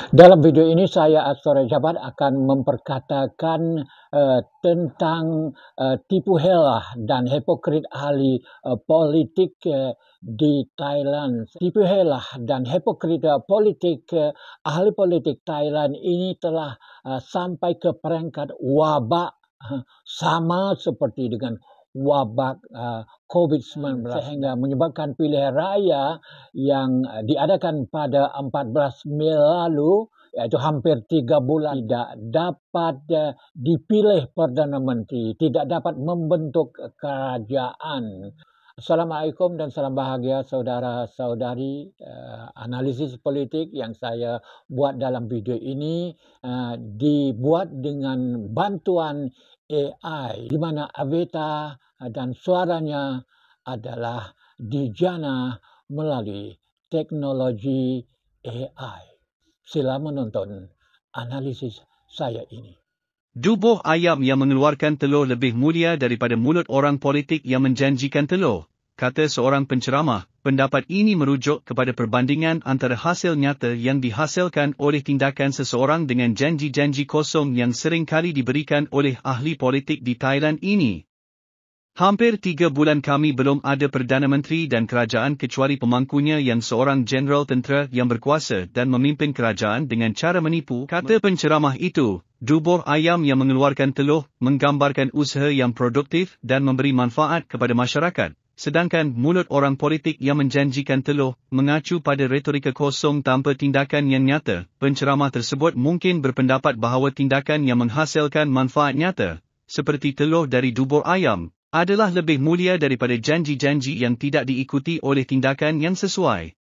Dalam video ini saya Astor Jabat akan memperkatakan tentang tipu helah dan hipokrit ahli politik di Thailand. Tipu helah dan hipokrit politik ahli politik Thailand ini telah sampai ke peringkat wabak sama seperti dengan wabak COVID-19 sehingga menyebabkan pilihan raya yang diadakan pada 14 Mei lalu, iaitu hampir 3 bulan, tidak dapat dipilih Perdana Menteri, tidak dapat membentuk kerajaan. Assalamualaikum dan salam bahagia saudara-saudari. Analisis politik yang saya buat dalam video ini dibuat dengan bantuan AI, di mana Avita dan suaranya adalah dijana melalui teknologi AI. Sila menonton analisis saya ini. Dubuh ayam yang mengeluarkan telur lebih mulia daripada mulut orang politik yang menjanjikan telur, kata seorang penceramah. Pendapat ini merujuk kepada perbandingan antara hasil nyata yang dihasilkan oleh tindakan seseorang dengan janji-janji kosong yang sering kali diberikan oleh ahli politik di Thailand ini. Hampir 3 bulan kami belum ada Perdana Menteri dan kerajaan kecuali pemangkunya yang seorang jeneral tentera yang berkuasa dan memimpin kerajaan dengan cara menipu, kata penceramah itu. Dubuh ayam yang mengeluarkan telur menggambarkan usaha yang produktif dan memberi manfaat kepada masyarakat, sedangkan mulut orang politik yang menjanjikan telur mengacu pada retorika kosong tanpa tindakan yang nyata. Penceramah tersebut mungkin berpendapat bahawa tindakan yang menghasilkan manfaat nyata, seperti telur dari dubuh ayam, adalah lebih mulia daripada janji-janji yang tidak diikuti oleh tindakan yang sesuai.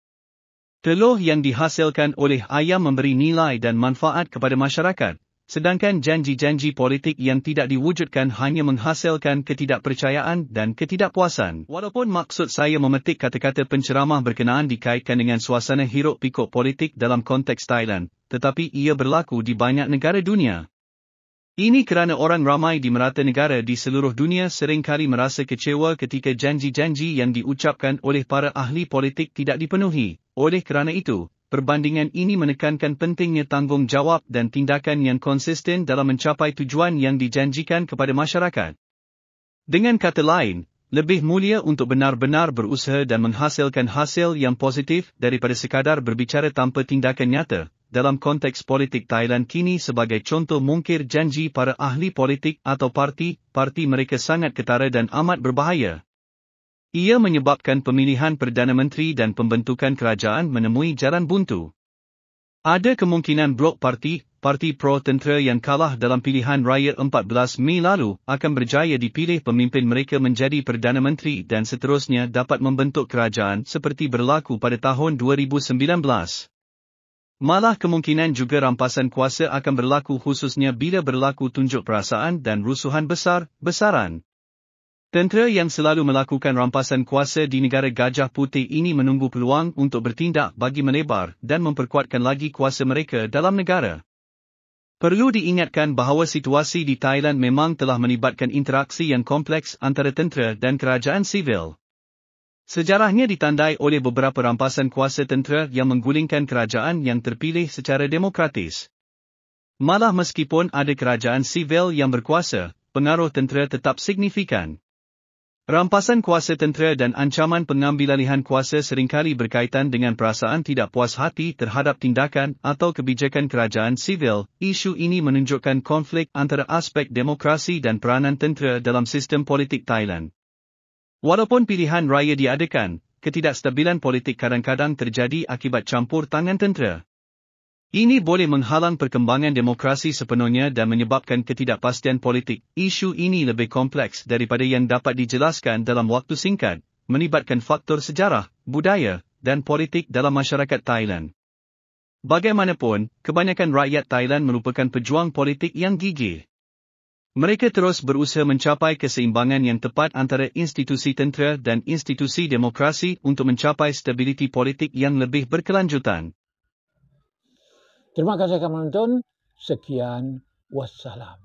Telur yang dihasilkan oleh ayam memberi nilai dan manfaat kepada masyarakat, sedangkan janji-janji politik yang tidak diwujudkan hanya menghasilkan ketidakpercayaan dan ketidakpuasan. Walaupun maksud saya memetik kata-kata penceramah berkenaan dikaitkan dengan suasana hiruk-pikuk politik dalam konteks Thailand, tetapi ia berlaku di banyak negara dunia. Ini kerana orang ramai di merata negara di seluruh dunia seringkali merasa kecewa ketika janji-janji yang diucapkan oleh para ahli politik tidak dipenuhi. Oleh kerana itu, perbandingan ini menekankan pentingnya tanggungjawab dan tindakan yang konsisten dalam mencapai tujuan yang dijanjikan kepada masyarakat. Dengan kata lain, lebih mulia untuk benar-benar berusaha dan menghasilkan hasil yang positif daripada sekadar berbicara tanpa tindakan nyata. Dalam konteks politik Thailand kini sebagai contoh mungkir janji para ahli politik atau parti mereka sangat ketara dan amat berbahaya. Ia menyebabkan pemilihan Perdana Menteri dan pembentukan kerajaan menemui jalan buntu. Ada kemungkinan blok parti pro-tentera yang kalah dalam pilihan raya 14 Mei lalu akan berjaya dipilih pemimpin mereka menjadi Perdana Menteri dan seterusnya dapat membentuk kerajaan seperti berlaku pada tahun 2019. Malah kemungkinan juga rampasan kuasa akan berlaku khususnya bila berlaku tunjuk perasaan dan rusuhan besar-besaran. Tentera yang selalu melakukan rampasan kuasa di negara Gajah Putih ini menunggu peluang untuk bertindak bagi melebar dan memperkuatkan lagi kuasa mereka dalam negara. Perlu diingatkan bahawa situasi di Thailand memang telah melibatkan interaksi yang kompleks antara tentera dan kerajaan sivil. Sejarahnya ditandai oleh beberapa rampasan kuasa tentera yang menggulingkan kerajaan yang terpilih secara demokratis. Malah meskipun ada kerajaan sivil yang berkuasa, pengaruh tentera tetap signifikan. Rampasan kuasa tentera dan ancaman pengambilalihan kuasa seringkali berkaitan dengan perasaan tidak puas hati terhadap tindakan atau kebijakan kerajaan sivil. Isu ini menunjukkan konflik antara aspek demokrasi dan peranan tentera dalam sistem politik Thailand. Walaupun pilihan raya diadakan, ketidakstabilan politik kadang-kadang terjadi akibat campur tangan tentera. Ini boleh menghalang perkembangan demokrasi sepenuhnya dan menyebabkan ketidakpastian politik. Isu ini lebih kompleks daripada yang dapat dijelaskan dalam waktu singkat, melibatkan faktor sejarah, budaya, dan politik dalam masyarakat Thailand. Bagaimanapun, kebanyakan rakyat Thailand merupakan pejuang politik yang gigih. Mereka terus berusaha mencapai keseimbangan yang tepat antara institusi tentera dan institusi demokrasi untuk mencapai stabiliti politik yang lebih berkelanjutan. Terima kasih kerana menonton. Sekian, wassalam.